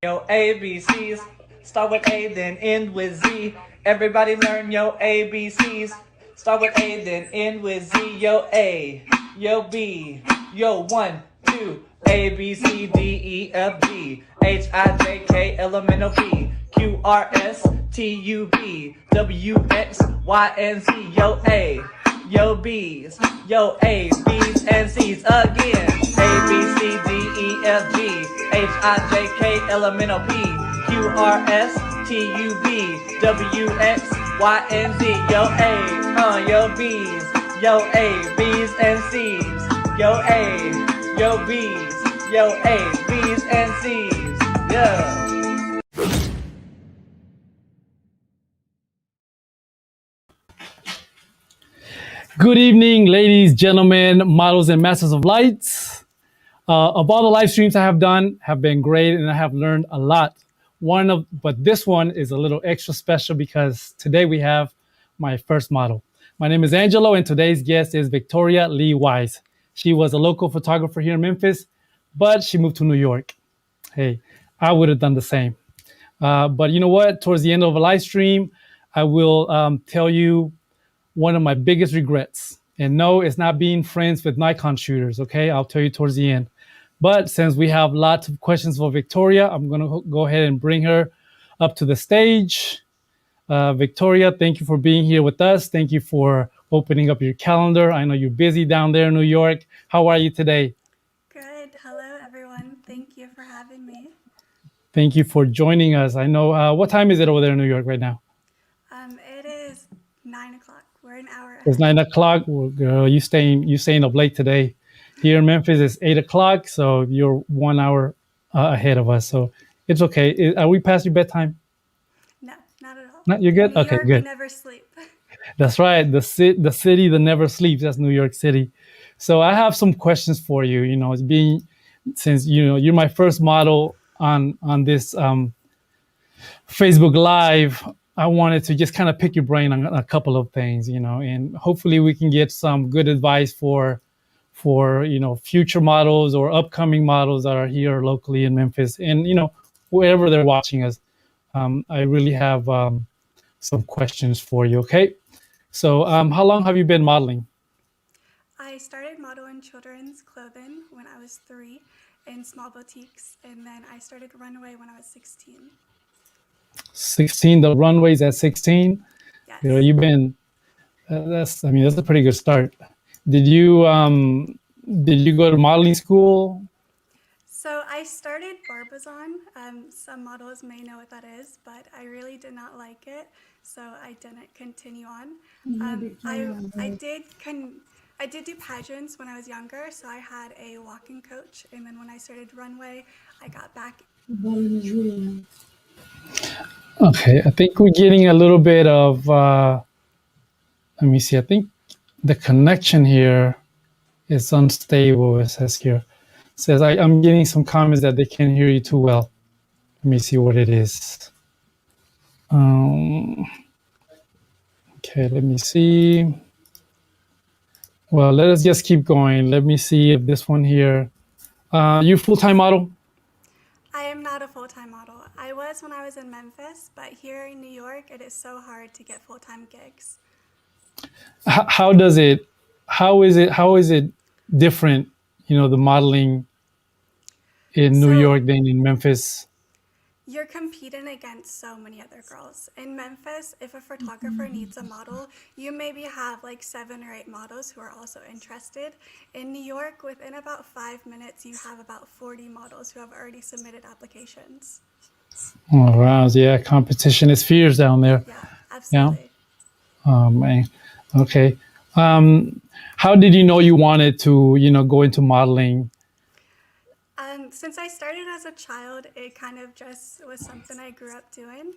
Yo, ABCs. Start with A, then end with Z. Everybody learn yo ABCs. Start with A, then end with Z. Yo A, yo B, yo 1, 2. A, B, C, D, E, F, G, H, I, J, K, L, M, N, O, P, Q, R, S, T, U, V, W, X, Y, and Z. Yo A, yo B's, yo A's, B's, and C's again. A, B, C, D, E, F, G, H, I, J, K, L, M, N, O, P, Q, R, S, T, U, V, W, X, Y, and Z. Yo A, yo B's, yo A, B's, and C's. Yo A, yo B's, yo A, B's, and C's. Yeah. Good evening, ladies, gentlemen, models, and masters of lights. Of all the live streams I have done, have been great, and I have learned a lot. But this one is a little extra special because today we have my first model. My name is Angelo, and today's guest is Victoria Lee Wise. She was a local photographer here in Memphis, but she moved to New York. Hey, I would have done the same. But you know what? Towards the end of a live stream, I will tell you one of my biggest regrets. And no, it's not being friends with Nikon shooters, okay? I'll tell you towards the end. But since we have lots of questions for Victoria, I'm gonna go ahead and bring her up to the stage. Victoria, thank you for being here with us. Thank you for opening up your calendar. I know you're busy down there in New York. How are you today? Good. Hello, everyone. Thank you for having me. Thank you for joining us. I know, what time is it over there in New York right now? It is 9 o'clock. We're an hour ahead. It's 9 o'clock. Well, girl, you staying up late today. Here in Memphis, it's 8 o'clock, so you're 1 hour ahead of us. So it's okay. Are we past your bedtime? No, not at all. No, you're good? In New Okay, York, good. We never sleep. That's right. The city that never sleeps. That's New York City. So I have some questions for you. You know, since you're my first model on this Facebook Live. I wanted to just kind of pick your brain on a couple of things, and hopefully we can get some good advice for future models or upcoming models that are here locally in Memphis, and wherever they're watching us. I really have some questions for you. Okay, so how long have you been modeling? I started modeling children's clothing when I was 3 in small boutiques, and then I started runway when I was 16. 16, the runways at 16. Yes. You've been that's a pretty good start. Did you go to modeling school? So I started Barbizon. Some models may know what that is, but I really did not like it, so I didn't continue on. I did do pageants when I was younger, so I had a walking coach, and then when I started runway, I got back. Okay, I think we're getting a little bit of, let me see, I think the connection here is unstable, it says here. It says, I'm getting some comments that they can't hear you too well. Let me see what it is. Okay, let me see. Well, let us just keep going. Let me see if this one here, you full-time model? I am not a full-time model. I was when I was in Memphis, but here in New York, it is so hard to get full-time gigs. How is it different, the modeling in New York than in Memphis? You're competing against so many other girls. In Memphis, if a photographer needs a model, you maybe have like 7 or 8 models who are also interested. In New York, within about 5 minutes, you have about 40 models who have already submitted applications. Oh, wow. Yeah, competition is fierce down there. Yeah, absolutely. Yeah. Oh, man. Okay. How did you know you wanted to, go into modeling? Since I started as a child, it kind of just was something I grew up doing.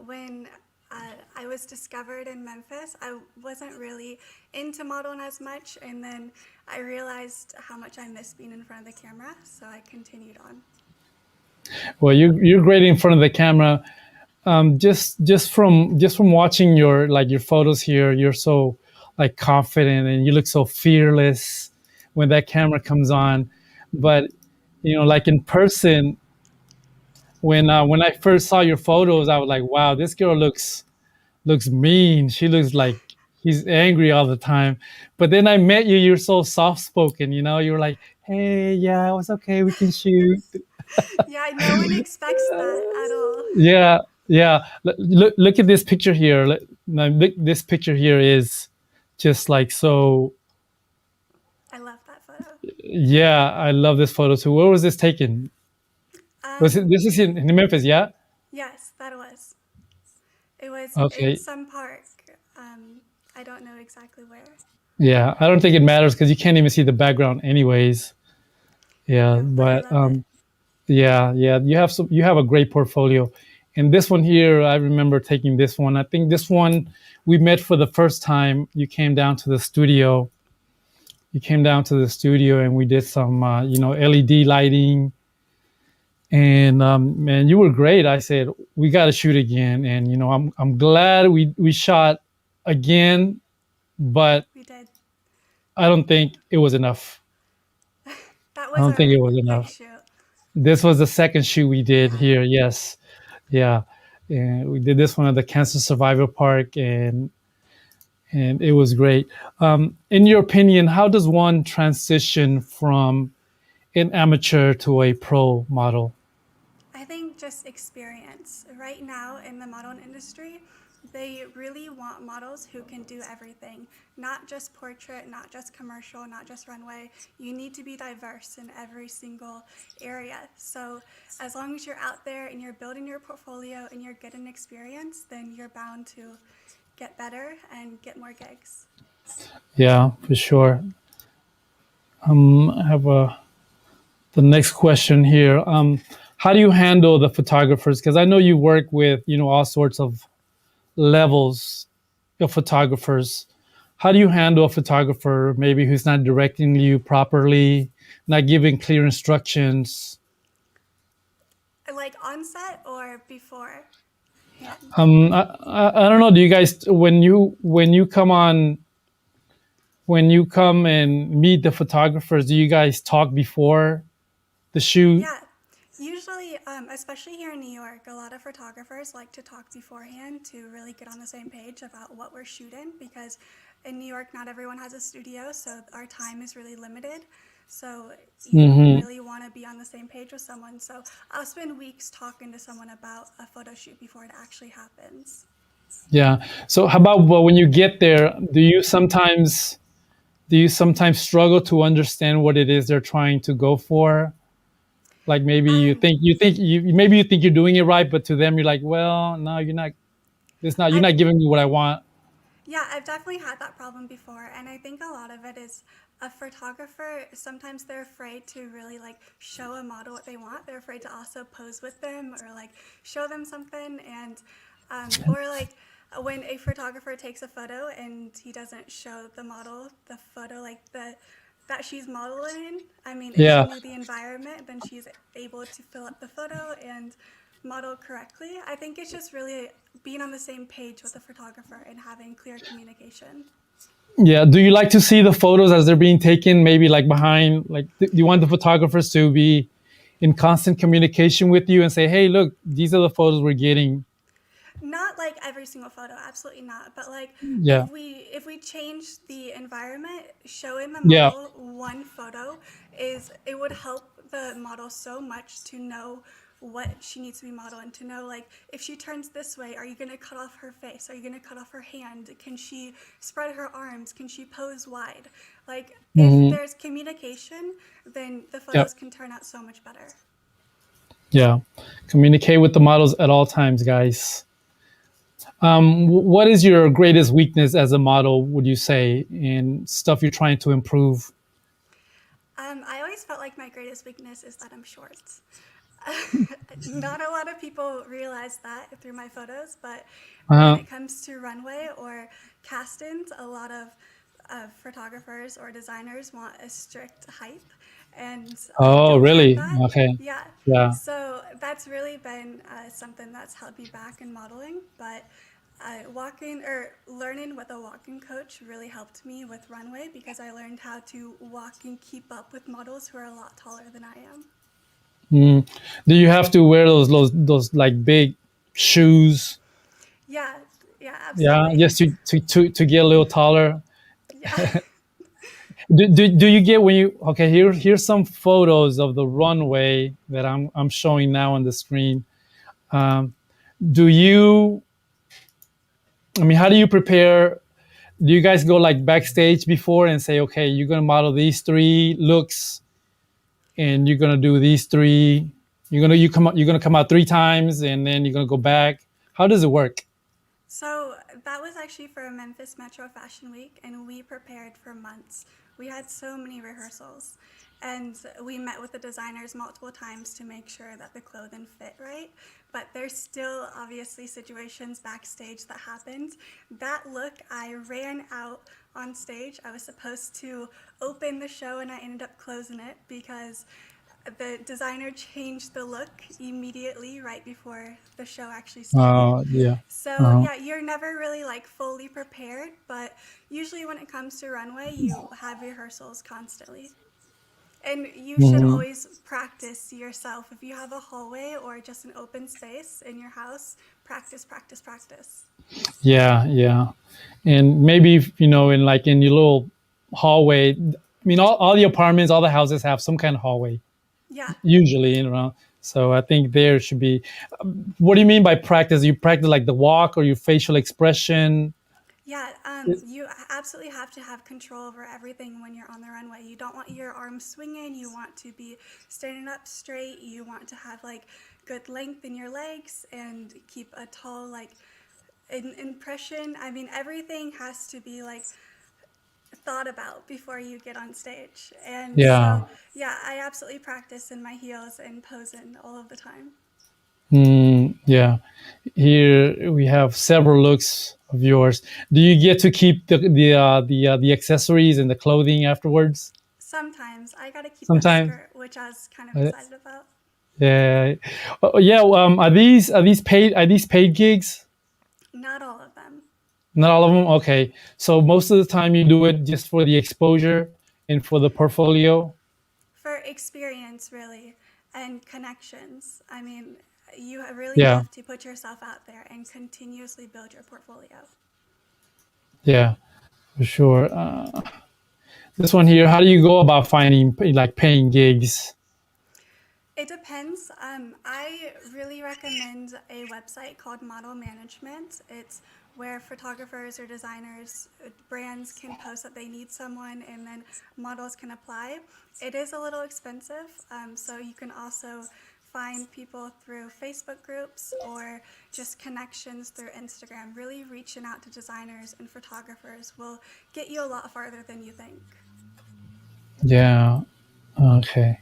When I was discovered in Memphis, I wasn't really into modeling as much, and then I realized how much I missed being in front of the camera, so I continued on. Well, you're great in front of the camera. Just from watching your photos here, you're so confident and you look so fearless when that camera comes on. But in person, when I first saw your photos, I was like, wow, this girl looks mean. She looks like he's angry all the time. But then I met you. You're so soft spoken. You know, you're like, hey, yeah, it's okay. We can shoot. Yeah, no one expects that at all. Yeah, yeah. Look at this picture here. Look, this picture here is just like so. I love that photo. Yeah, I love this photo too. Where was this taken? Was it? Um, This is in Memphis, yeah. yes, that was. It was in Okay. some park. I don't know exactly where. Yeah, I don't think it matters because you can't even see the background, anyways. Yeah, No, but I but love it. yeah, yeah. You have a great portfolio, and this one here, I remember taking this one. I think this one we met for the first time. You came down to the studio. You came down to the studio, and we did some, LED lighting, and man, you were great. I said we got to shoot again, and I'm glad we shot again, but We did. I don't think it was enough. That I was don't think it our was first enough. shoot. This was the second shoot we did Yeah. here. Yes, yeah, and we did this one at the Cancer Survival Park, and it was great. In your opinion, how does one transition from an amateur to a pro model? I think just experience. Right now in the modeling industry, they really want models who can do everything, not just portrait, not just commercial, not just runway. You need to be diverse in every single area. So as long as you're out there and you're building your portfolio and you're getting experience, then you're bound to get better and get more gigs. Yeah, for sure. I have the next question here. How do you handle the photographers? Because I know you work with all sorts of levels of photographers. How do you handle a photographer maybe who's not directing you properly, not giving clear instructions? Like on set or beforehand? I don't know. Do you guys when you come and meet the photographers, do you guys talk before the shoot? Yeah, usually, especially here in New York, a lot of photographers like to talk beforehand to really get on the same page about what we're shooting because in New York, not everyone has a studio, so our time is really limited. So you Hmm. really want to be on the same page with someone. So I'll spend weeks talking to someone about a photo shoot before it actually happens. Yeah. So how about, well, when you get there, do you sometimes struggle to understand what it is they're trying to go for? Like maybe Um, maybe you think you're doing it right, but to them you're like, well, no, you're not. It's not. You're I've not giving me what I want. Yeah, I've definitely had that problem before, and I think a lot of it is a photographer, sometimes they're afraid to really like show a model what they want. They're afraid to also pose with them or like show them something and or like when a photographer takes a photo and he doesn't show the model the photo like the that she's modeling. I mean, if she Yeah. knew the environment, then she's able to fill up the photo and model correctly. I think it's just really being on the same page with the photographer and having clear communication. Yeah. Do you like to see the photos as they're being taken? Maybe like behind, like, do you want the photographers to be in constant communication with you and say, hey, look, these are the photos we're getting? Not like every single photo, absolutely not. But like Yeah. if we change the environment, showing the Yeah. model one photo is it would help the model so much to know what she needs to be modeling, to know like if she turns this way, are you gonna cut off her face? Are you gonna cut off her hand? Can she spread her arms? Can she pose wide? Like if Hmm. there's communication, then the Yeah. photos can turn out so much better. Yeah. Communicate with the models at all times, guys. What is your greatest weakness as a model, would you say, in stuff you're trying to improve? I always felt like my greatest weakness is that I'm short. Not a lot of people realize that through my photos, but when Uh-huh. it comes to runway or castings, a lot of photographers or designers want a strict height, and I Oh, don't have really? that. Okay. Yeah, Yeah. so that's really been something that's held me back in modeling, but walking or learning with a walking coach really helped me with runway because I learned how to walk and keep up with models who are a lot taller than I am. Mm. Do you have to wear those like big shoes? Yeah, yeah, Yeah, absolutely. just to get a little taller. Yeah. Do you get when you okay here's some photos of the runway that I'm showing now on the screen. Um, do you I mean how do you prepare? Do you guys go like backstage before and say, okay, you're gonna model these three looks and you're gonna do these three. You're gonna come out three times and then you're gonna go back. How does it work? So that was actually for Memphis Metro Fashion Week, and we prepared for months. We had so many rehearsals, and we met with the designers multiple times to make sure that the clothing fit right. But there's still obviously situations backstage that happened. That look, I ran out on stage. I was supposed to open the show, and I ended up closing it because the designer changed the look immediately right before the show actually started. Yeah. So Uh, yeah, you're never really like fully prepared, but usually when it comes to runway, you have rehearsals constantly. And you should mhm. always practice yourself. If you have a hallway or just an open space in your house, practice, practice, practice. Yeah, yeah. And maybe in like in your little hallway. I mean, all the apartments, all the houses have some kind of hallway Yeah. usually, So I think there should be. What do you mean by practice? You practice like the walk or your facial expression? Yeah, you absolutely have to have control over everything when you're on the runway. You don't want your arms swinging. You want to be standing up straight. You want to have like good length in your legs and keep a tall like impression. I mean, everything has to be like thought about before you get on stage. And so, Yeah. yeah, I absolutely practice in my heels and posing all of the time. Yeah. Here we have several looks of yours. Do you get to keep the accessories and the clothing afterwards? Sometimes I got to keep that Sometimes. skirt, which I was kind of Uh, excited about. yeah. Yeah. Are these paid gigs? Not all of them. Not all of them. Okay. So most of the time you do it just for the exposure and for the portfolio. For experience, really, and connections. I mean, you really Yeah. have to put yourself out there and continuously build your portfolio. Yeah. For sure. This one here. How do you go about finding like paying gigs? It depends. I really recommend a website called Model Management. It's where photographers or designers, brands can post that they need someone and then models can apply. It is a little expensive, so you can also find people through Facebook groups or just connections through Instagram. Really reaching out to designers and photographers will get you a lot farther than you think. Yeah. Okay.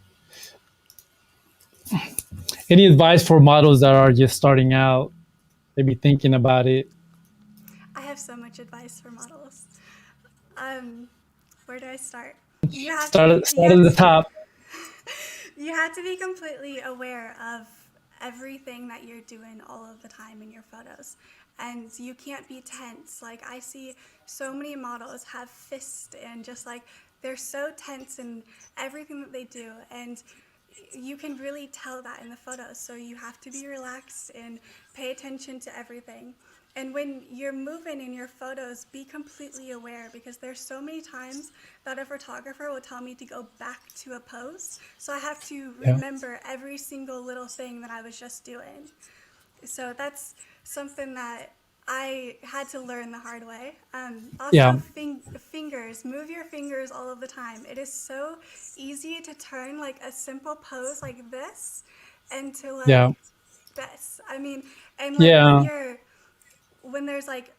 Any advice for models that are just starting out, maybe thinking about it? I have so much advice for models. Um, where do I start? You have to Start be start at the top. you have to be completely aware of everything that you're doing all of the time in your photos. And you can't be tense. Like I see so many models have fists and just like they're so tense in everything that they do, and you can really tell that in the photos. So you have to be relaxed and pay attention to everything. And when you're moving in your photos, be completely aware because there's so many times that a photographer will tell me to go back to a pose. So I have to Yeah. remember every single little thing that I was just doing. So that's something that I had to learn the hard way. Also, Yeah. fingers. Move your fingers all of the time. It is so easy to turn like a simple pose like this into Yeah. like this. I mean, and like Yeah. when there's like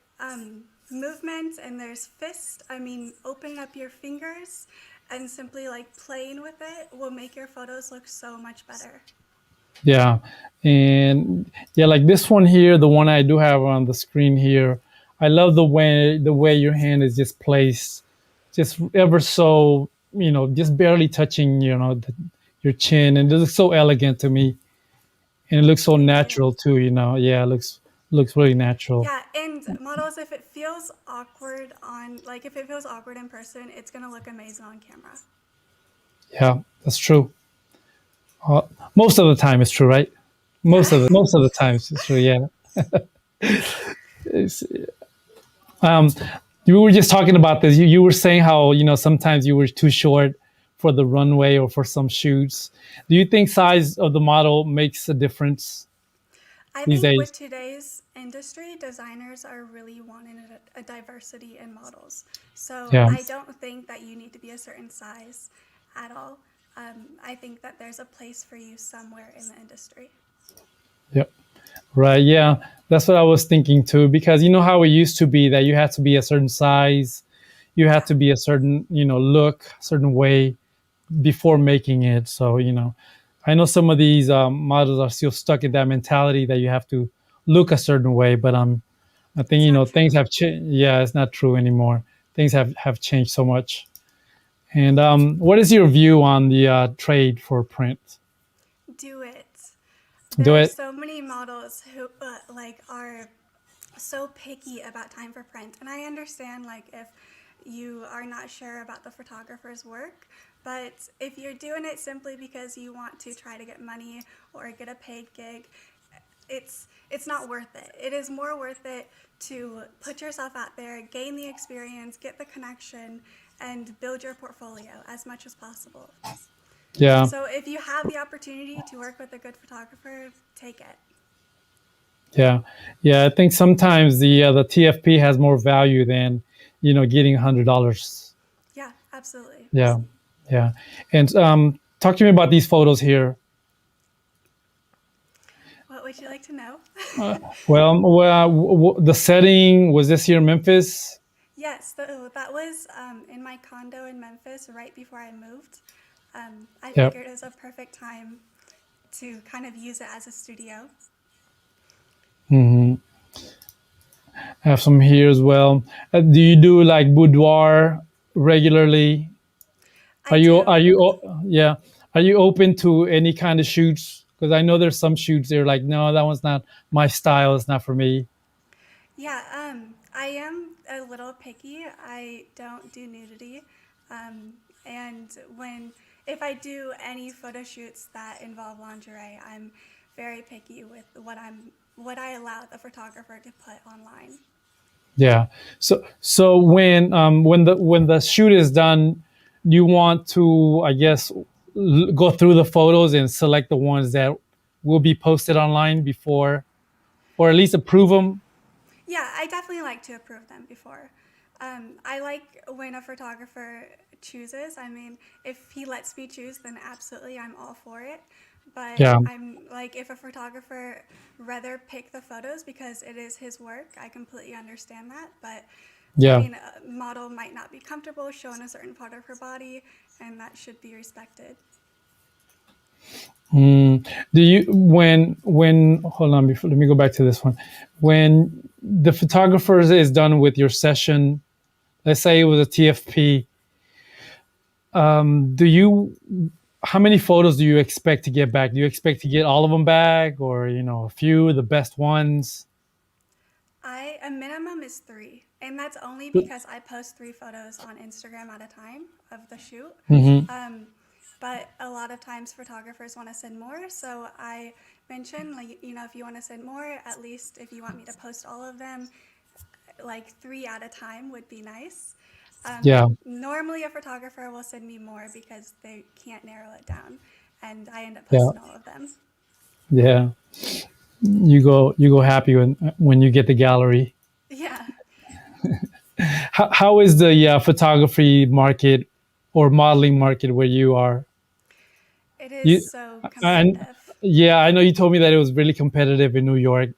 movement and there's fist, I mean, opening up your fingers and simply like playing with it will make your photos look so much better. Yeah. And yeah, like this one here, the one I do have on the screen here. I love the way your hand is just placed, just ever so, just barely touching, your chin, and it looks so elegant to me, and it looks so Thank you. natural too. Yeah, it looks really natural. Yeah, and models, if it feels awkward like if it feels awkward in person, it's gonna look amazing on camera. Yeah, that's true. Uh, most of the time, it's true, right? Yeah. Most of the times, it's true. Yeah. It's, um, you were just talking about this. You were saying how sometimes you were too short for the runway or for some shoots. Do you think size of the model makes a difference I these think with days? today's industry, designers are really wanting a diversity in models. So Yeah. I don't think that you need to be a certain size at all. I think that there's a place for you somewhere in the industry. Yep. Right. Yeah. That's what I was thinking too. Because you know how it used to be that you had to be a certain size, you had Yeah, to be a certain look, certain way before making it. So I know some of these models are still stuck in that mentality that you have to look a certain way. But I think it's not things true. have changed. Yeah, it's not true anymore. Things have changed so much. And what is your view on the trade for print? Do it. Do There are it. so many models who like are so picky about time for print, and I understand like if you are not sure about the photographer's work, but if you're doing it simply because you want to try to get money or get a paid gig, it's not worth it. It is more worth it to put yourself out there, gain the experience, get the connection, and build your portfolio as much as possible. Yeah. So if you have the opportunity to work with a good photographer, take it. Yeah, yeah. I think sometimes the TFP has more value than getting $100. Yeah, absolutely. Yeah, yeah. And talk to me about these photos here. What would you like to know? The setting was this here in Memphis. Yes, that was in my condo in Memphis right before I moved. I Yep. figured it was a perfect time to kind of use it as a studio. Hmm. I have some here as well. Do you do like boudoir regularly? I do. Yeah? Are you open to any kind of shoots? Because I know there's some shoots they're like, no, that one's not my style. It's not for me. Yeah, I am a little picky. I don't do nudity. Um, and if I do any photo shoots that involve lingerie, I'm very picky with what I allow the photographer to put online. Yeah. So when the shoot is done, you want to, I guess, go through the photos and select the ones that will be posted online before, or at least approve them. Yeah, I definitely like to approve them before. I like when a photographer chooses. I mean, if he lets me choose, then absolutely I'm all for it. But Yeah. I'm like, if a photographer rather pick the photos because it is his work, I completely understand that. But I Yeah. mean, a model might not be comfortable showing a certain part of her body, and that should be respected. Do you when hold on before let me go back to this one. When the photographer is done with your session, let's say it was a TFP, do you how many photos do you expect to get back? Do you expect to get all of them back, or a few, the best ones? A minimum is three, and that's only because I post three photos on Instagram at a time of the shoot. Hmm. Um, but a lot of times photographers want to send more, so I mention like if you want to send more, at least if you want me to post all of them, like three at a time would be nice. Yeah, Normally a photographer will send me more because they can't narrow it down, and I end up yeah, posting all of them. yeah. You go happy when you get the gallery. Yeah, How is the photography market or modeling market where you are? it is You so and competitive. Yeah, I know you told me that it was really competitive in New York.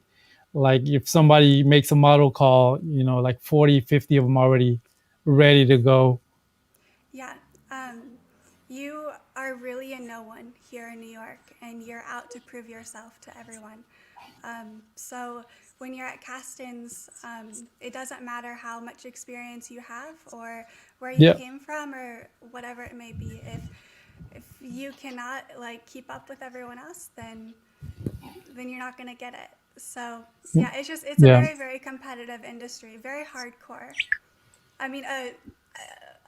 Like if somebody makes a model call, like 40, 50 of them already ready to go. Yeah, you are really a no one here in New York, and you're out to prove yourself to everyone. So when you're at castings, it doesn't matter how much experience you have or where you Yeah, came from or whatever it may be. If you cannot like keep up with everyone else, then you're not gonna get it. So yeah, it's a yeah, very competitive industry, very hardcore. I mean,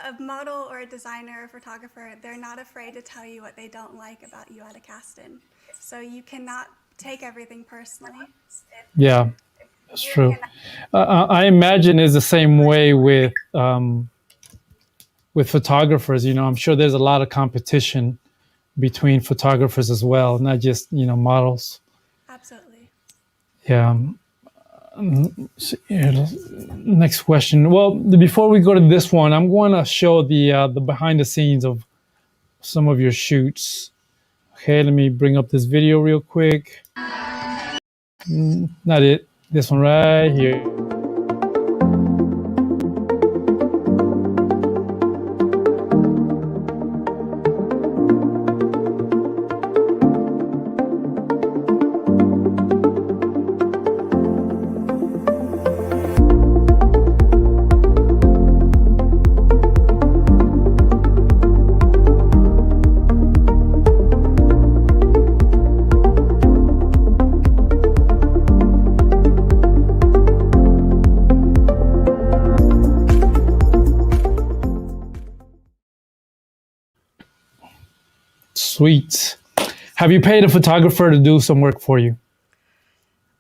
a model or a designer or photographer, they're not afraid to tell you what they don't like about you at a casting. So you cannot take everything personally. Yeah, that's true. I imagine it's the same way with photographers. I'm sure there's a lot of competition between photographers as well, not just models. Absolutely. Yeah. Yeah, next question. Well, before we go to this one, I'm going to show the behind the scenes of some of your shoots. Okay, let me bring up this video real quick. Not it. This one right here. Sweet. Have you paid a photographer to do some work for you?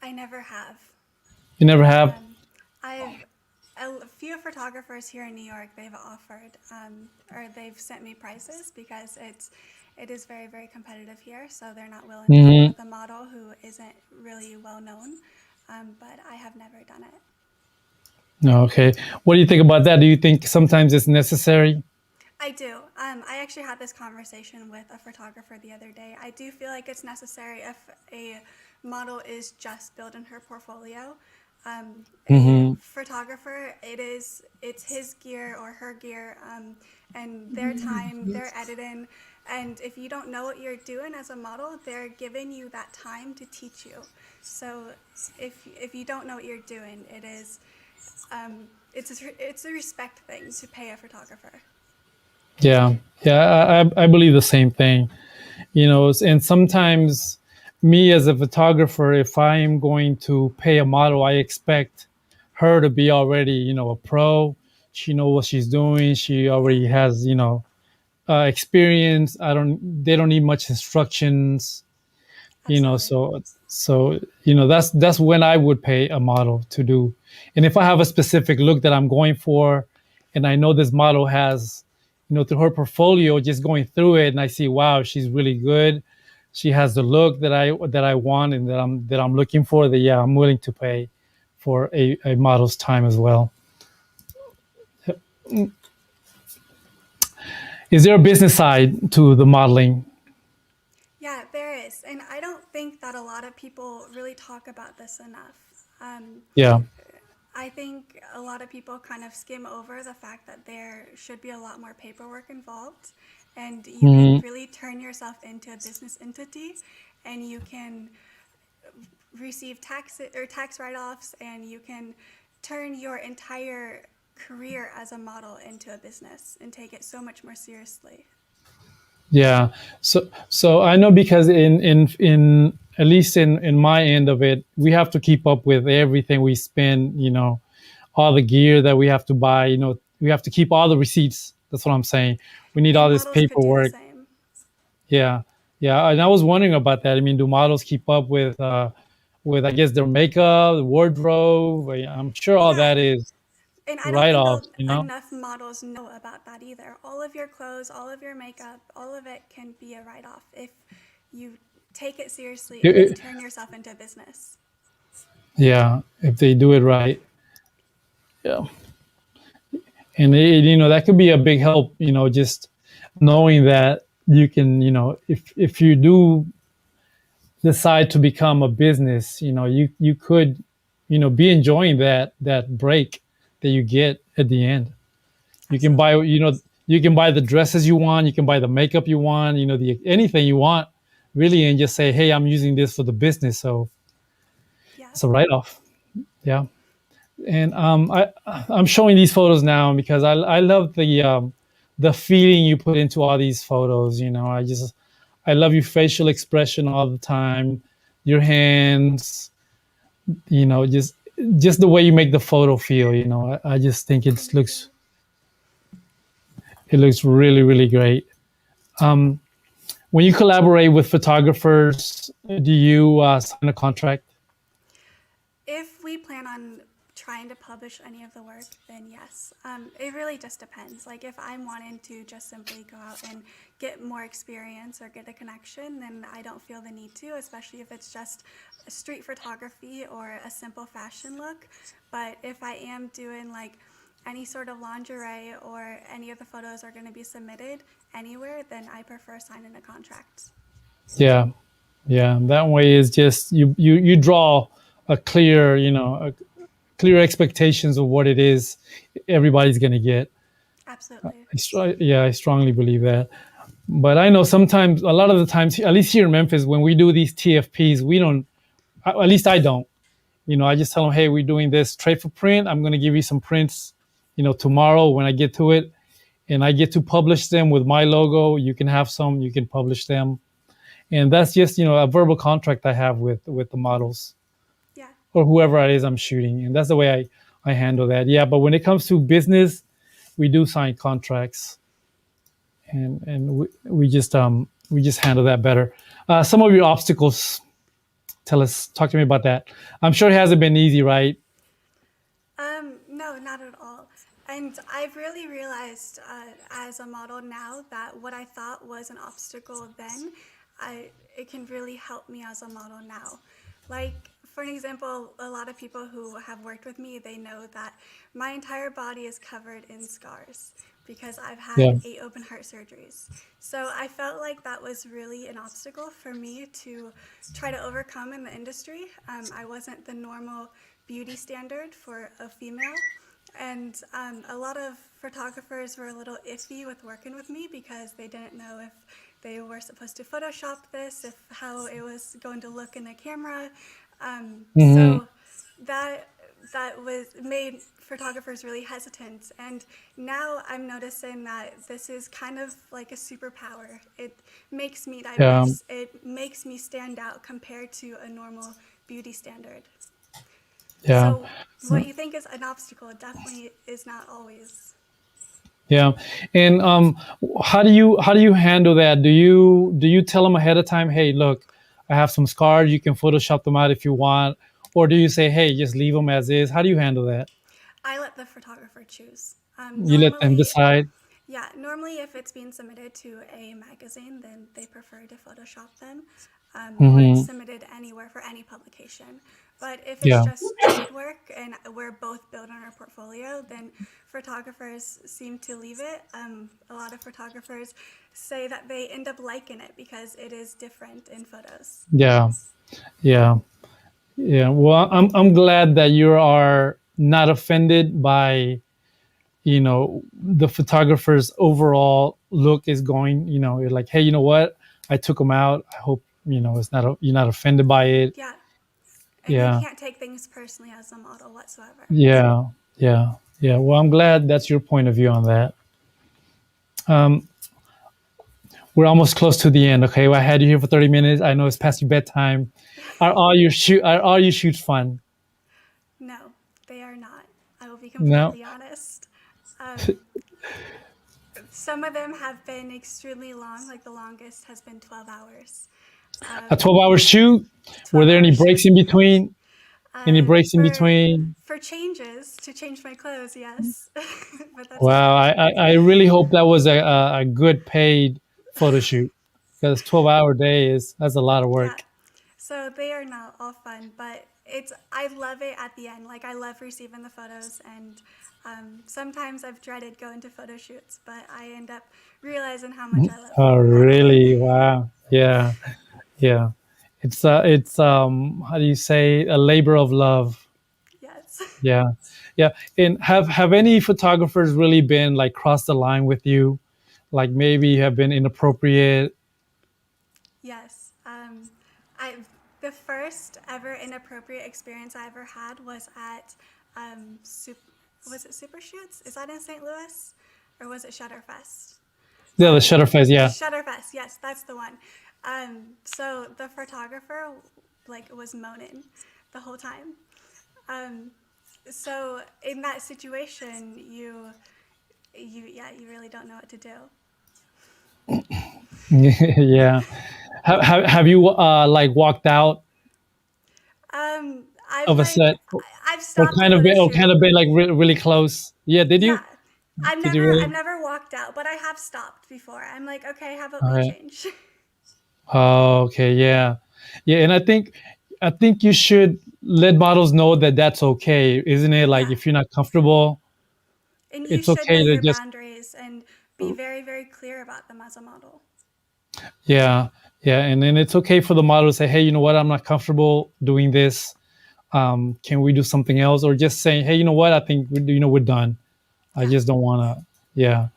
I never have. You never have? I've a few photographers here in New York. They've offered or they've sent me prices because it is very, very competitive here. So they're not willing to work with a model who isn't really well known. But I have never done it. No, okay. What do you think about that? Do you think sometimes it's necessary? I do. I actually had this conversation with a photographer the other day. I do feel like it's necessary if a model is just building her portfolio. A photographer, it's his gear or her gear, and their time, their editing. And if you don't know what you're doing as a model, they're giving you that time to teach you. So if you don't know what you're doing, it's a respect thing to pay a photographer. Yeah, yeah, I believe the same thing. And sometimes me as a photographer, if I am going to pay a model, I expect her to be already, a pro. She knows what she's doing. She already has, experience. They don't need much instructions. Absolutely. That's when I would pay a model to do. And if I have a specific look that I'm going for, and I know this model has, through her portfolio, just going through it, and I see, wow, she's really good. She has the look that I want and that I'm looking for. That, yeah, I'm willing to pay for a model's time as well. Is there a business side to the modeling? Yeah, there is. And I don't think that a lot of people really talk about this enough. Yeah. I think a lot of people kind of skim over the fact that there should be a lot more paperwork involved, and you can really turn yourself into a business entity, and you can receive tax write-offs, and you can turn your entire career as a model into a business and take it so much more seriously. Yeah. So I know, because in at least in my end of it, we have to keep up with everything we spend, all the gear that we have to buy, we have to keep all the receipts. That's what I'm saying. We need all And this models could do the paperwork. same. Yeah. Yeah. And I was wondering about that. I mean, do models keep up with I guess their makeup, wardrobe? I'm sure all Yeah, that is and I don't think write-offs. enough models know about that either. All of your clothes, all of your makeup, all of it can be a write-off if you take it seriously It- and then it- turn yourself into a business. yeah. If they do it right. Yeah. And that could be a big help, just knowing that you can, if you do decide to become a business, you could, be enjoying that break that you get at the end. You can buy, Absolutely. you can buy the dresses you want, you can buy the makeup you want, the anything you want, really, and just say, hey, I'm using this for the business, so Yeah. it's a write-off. Yeah. And I'm showing these photos now because I love the feeling you put into all these photos. I love your facial expression all the time, your hands, just the way you make the photo feel. I just think it Thank looks you. It looks really, really great. Um, when you collaborate with photographers, do you sign a contract? If we plan on trying to publish any of the work, then yes. It really just depends. Like if I'm wanting to just simply go out and get more experience or get a connection, then I don't feel the need to, especially if it's just a street photography or a simple fashion look. But if I am doing like any sort of lingerie or any of the photos are going to be submitted anywhere, then I prefer signing a contract. Yeah, yeah. That way is just you draw a clear, clear expectations of what it is everybody's going to get. Absolutely. Yeah, I strongly believe that. But I know sometimes, a lot of the times, at least here in Memphis, when we do these TFPs, we don't. At least I don't. I just tell them, hey, we're doing this trade for print. I'm going to give you some prints, tomorrow when I get to it, and I get to publish them with my logo. You can have some. You can publish them, and that's just a verbal contract I have with the models Yeah. or whoever it is I'm shooting, and that's the way I handle that. Yeah, but when it comes to business, we do sign contracts, and we just handle that better. Some of your obstacles, talk to me about that. I'm sure it hasn't been easy, right? No, not at all. And I've really realized as a model now that what I thought was an obstacle then, it can really help me as a model now. Like, for an example, a lot of people who have worked with me, they know that my entire body is covered in scars because I've Yeah, had 8 open heart surgeries. So I felt like that was really an obstacle for me to try to overcome in the industry. I wasn't the normal beauty standard for a female. And a lot of photographers were a little iffy with working with me because they didn't know if they were supposed to Photoshop this, if how it was going to look in the camera. hmm So that that was made photographers really hesitant. And now I'm noticing that this is kind of like a superpower. It makes me yeah, diverse. It makes me stand out compared to a normal beauty standard. yeah, So what you think is an obstacle definitely is not always. yeah. And how do you handle that? Do you tell them ahead of time, hey, look, I have some scars. You can Photoshop them out if you want, or do you say, hey, just leave them as is? How do you handle that? I let the photographer choose. You let them Normally, decide. yeah, normally if it's being submitted to a magazine, then they prefer to Photoshop them, or it's Hmm submitted anywhere for any publication. But if it's Yeah, just trade work and we're both building our portfolio, then photographers seem to leave it. A lot of photographers say that they end up liking it because it is different in photos. yeah, yeah. Yeah, well, I'm glad that you are not offended by the photographer's overall look is going. You're like, hey, you know what? I took them out. I hope it's not you're not offended by it. Yeah, and you Yeah, can't take things personally as a model whatsoever. yeah, yeah, yeah. Well, I'm glad that's your point of view on that. Um, we're almost close to the end. Okay, well, I had you here for 30 minutes. I know it's past your bedtime. Are all your shoots fun? No, they are not. I will be No, completely honest. Um, some of them have been extremely long, like the longest has been 12 hours. a Um, 12-hour shoot. Were 12 there any hour breaks shoot. in between? Any breaks in For between? changes, to change my clothes, yes. But that's Wow, about it. I really hope that was a good paid photo shoot because 12-hour day that's a lot of Yeah. work. So they are not all fun, but I love it at the end. Like I love receiving the photos, and sometimes I've dreaded going to photo shoots, but I end up realizing how much I love Oh, modeling. really? Wow. Yeah, yeah. It's how do you say, a labor of love? Yes. Yeah, yeah. And have any photographers really been like crossed the line with you? Like maybe have been inappropriate? Yes. I the first ever inappropriate experience I ever had was at Super, was it Super Shoots? Is that in St. Louis, or was it Shutterfest? Yeah, the Um, Shutterfest. Yeah. Shutterfest, yes, that's the one. So the photographer like was moaning the whole time. Um, so in that situation, you really don't know what to do. Yeah. Have you like walked out I've of a like set I've stopped a photo or shoot. kind of been like really close? Yeah. Did you? Yeah. I've Did you never I've really? never walked out, but I have stopped before. I'm like, okay, how about we Okay. change? Oh, okay. Yeah. Yeah. And I think you should let models know that that's okay, isn't it? Like Yeah. if you're not comfortable, And you it's should know okay to your just boundaries and be very, very clear about them as a model. yeah. Yeah. And then it's okay for the model to say, hey, you know what? I'm not comfortable doing this. Can we do something else? Or just saying, hey, you know what? I think we're done. I Yeah, just don't want to. Yeah,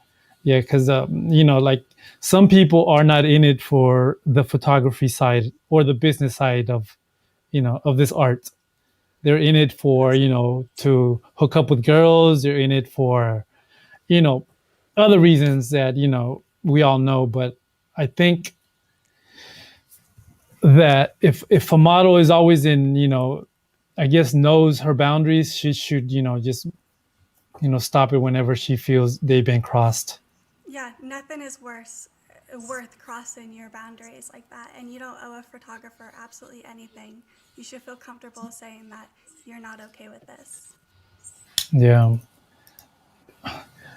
yeah, because like some people are not in it for the photography side or the business side of of this art. They're in it for absolutely. to hook up with girls. They're in it for you know other reasons that we all know. But I think that if a model is always in I guess knows her boundaries, she should just stop it whenever she feels they've been crossed. Yeah, nothing is worth crossing your boundaries like that. And you don't owe a photographer absolutely anything. You should feel comfortable saying that you're not okay with this. Yeah.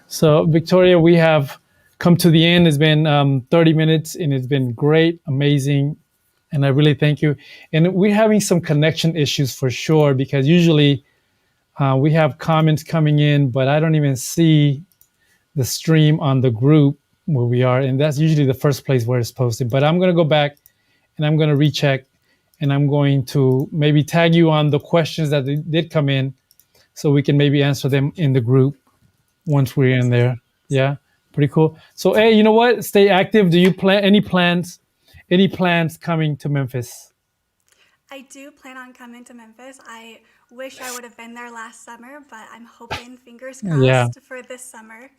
So, Victoria, we have come to the end. It's been 30 minutes and it's been great, amazing. And I really thank you. And we're having some connection issues for sure because usually we have comments coming in, but I don't even see the stream on the group where we are. And that's usually the first place where it's posted. But I'm going to go back and I'm going to recheck and I'm going to maybe tag you on the questions that did come in so we can maybe answer them in the group Yeah, once we're in absolutely. there. Yeah, pretty cool. So, hey, you know what? Stay active. Do you plan any plans? Any plans coming to Memphis? I do plan on coming to Memphis. I wish I would have been there last summer, but I'm hoping, fingers Yeah, crossed, for this summer.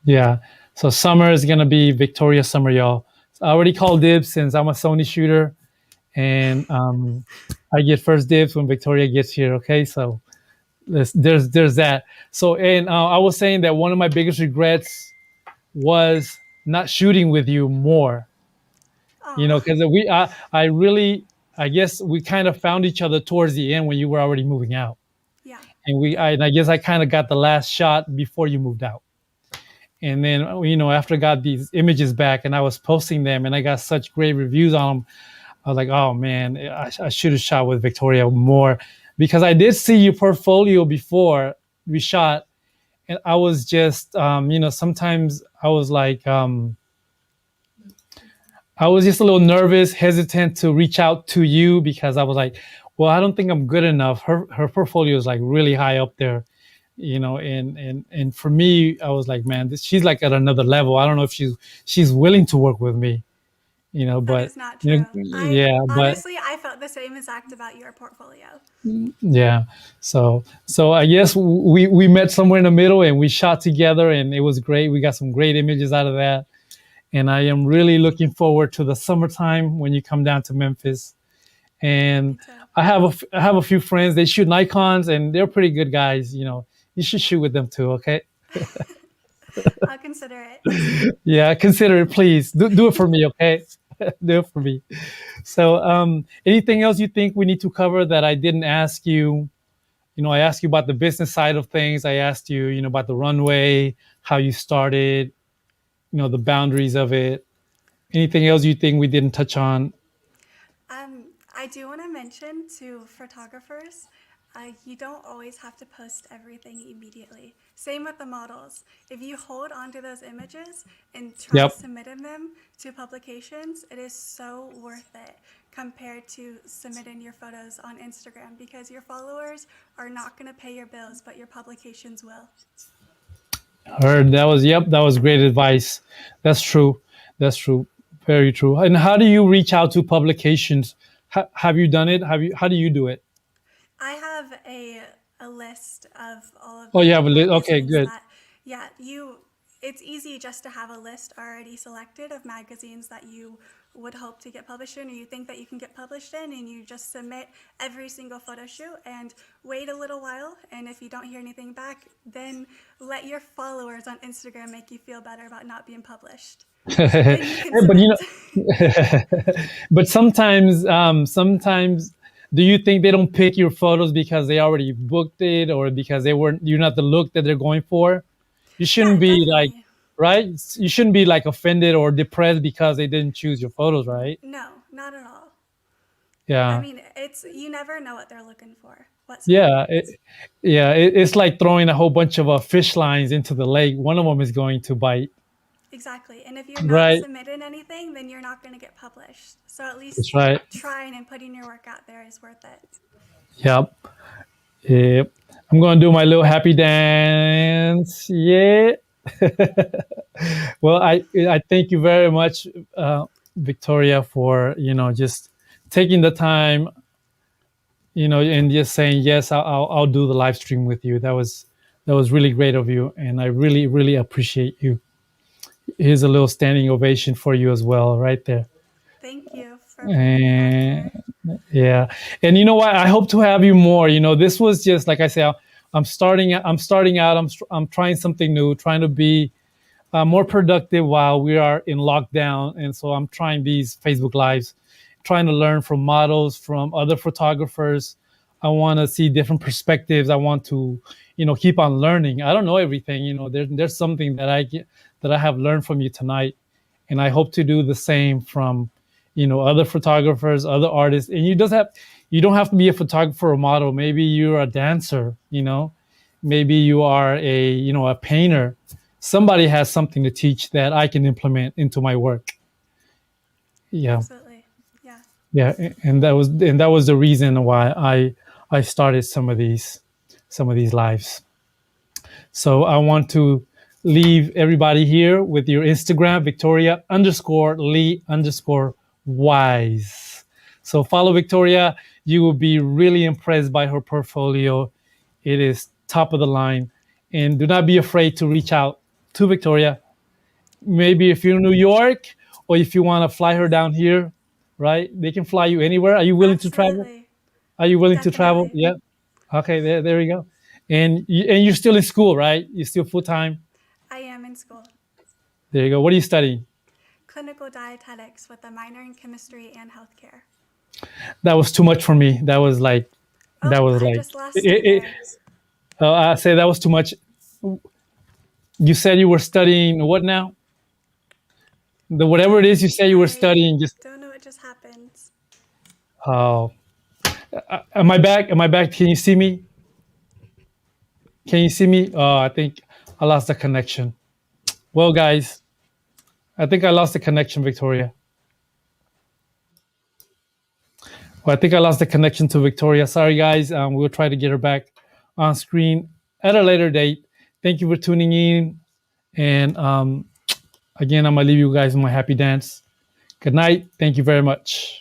yeah. So summer is gonna be Victoria summer, y'all. So I already called dibs since I'm a Sony shooter, and I get first dibs when Victoria gets here. Okay, so there's that. So and I was saying that one of my biggest regrets was not shooting with you more. Oh, Because I really, I guess we kind of found each other towards the end when you were already moving out, yeah. and and I guess I kind of got the last shot before you moved out, and then after I got these images back and I was posting them and I got such great reviews on them, I was like, oh man, I should have shot with Victoria more because I did see your portfolio before we shot, and I was just sometimes I was just a little nervous, hesitant to reach out to you because I was like, well, I don't think I'm good enough. Her portfolio is like really high up there, and for me, I was like, man, she's like at another level. I don't know if she's willing to work with me, That but is not true. I yeah, but honestly, I felt the same exact about your portfolio. yeah. So I guess we met somewhere in the middle and we shot together and it was great. We got some great images out of that. And I am really looking forward to the summertime when you come down to Memphis. Me And too. I have a few friends. They shoot Nikons, and they're pretty good guys. You should shoot with them too. Okay? I'll consider it. Yeah, consider it, please. Do it for me. Okay? Do it for me. So, anything else you think we need to cover that I didn't ask you? I asked you about the business side of things. I asked you, about the runway, how you started, the boundaries of it. Anything else you think we didn't touch on? I do want to mention to photographers, you don't always have to post everything immediately. Same with the models. If you hold onto those images and try Yep. submitting them to publications, it is so worth it compared to submitting your photos on Instagram because your followers are not going to pay your bills, but your publications will. Heard that was yep, that was great advice. That's true. That's true. Very true. And how do you reach out to publications? Have you done it? Have you? How do you do it? I have a list of all of Oh, you the have a list. Okay, magazines good. that, yeah, it's easy just to have a list already selected of magazines that you would hope to get published in, or you think that you can get published in, and you just submit every single photo shoot and wait a little while. And if you don't hear anything back, then let your followers on Instagram make you feel better about not being published. Then you can But you know, submit. but sometimes, do you think they don't pick your photos because they already booked it, or because you're not the look that they're going for? You shouldn't Yeah, be like, definitely. right? You shouldn't be like offended or depressed because they didn't choose your photos, right? No, not at all. I Yeah, mean, it's you never know what they're looking for, what yeah, celebrities. it's like throwing a whole bunch of fish lines into the lake. One of them is going to bite, Exactly. And if you're not right? submitting anything, then you're not going to get published. So at That's least right. trying and putting your work out there is worth it. Yep. Yep. I'm going to do my little happy dance. Yeah. Well, I thank you very much, Victoria, for just taking the time, and just saying yes. I'll do the live stream with you. That was really great of you, and I really really appreciate you. Here's a little standing ovation for you as well, right there. Thank you for putting it out And there. yeah, and you know what? I hope to have you more. This was just like I say. I'm starting. I'm starting out. I'm trying something new, trying to be more productive while we are in lockdown. And so I'm trying these Facebook Lives, trying to learn from models, from other photographers. I want to see different perspectives. I want to, keep on learning. I don't know everything. There's something that I have learned from you tonight, and I hope to do the same from, other photographers, other artists. And you don't have to be a photographer or model. Maybe you're a dancer. Maybe you are a painter. Somebody has something to teach that I can implement into my work. Yeah, Absolutely. Yeah. yeah, and that was the reason why I started some of these lives. So I want to leave everybody here with your Instagram, Victoria underscore Lee underscore wise. So follow Victoria. You will be really impressed by her portfolio. It is top of the line. And do not be afraid to reach out to Victoria. Maybe if you're in New York, or if you want to fly her down here, right? They can fly you anywhere. Are you willing to travel? Absolutely. Are you willing to travel? Definitely. Yeah. Okay, there you go. And you're still in school, right? You're still full time. I am in school. There you go. What are you studying? Clinical dietetics with a minor in chemistry and healthcare. That was too much for me. That was like, that Oh, was I like, just lost you there. I say that was too much. You said you were studying what now? Whatever it is you say you were I studying. Just don't know what just happened. oh, am I back? Am I back? Can you see me? Can you see me? Oh, I think I lost the connection. Well, guys, I think I lost the connection, Victoria. Well, I think I lost the connection to Victoria. Sorry, guys. We'll try to get her back on screen at a later date. Thank you for tuning in. And again, I'm going to leave you guys in my happy dance. Good night. Thank you very much.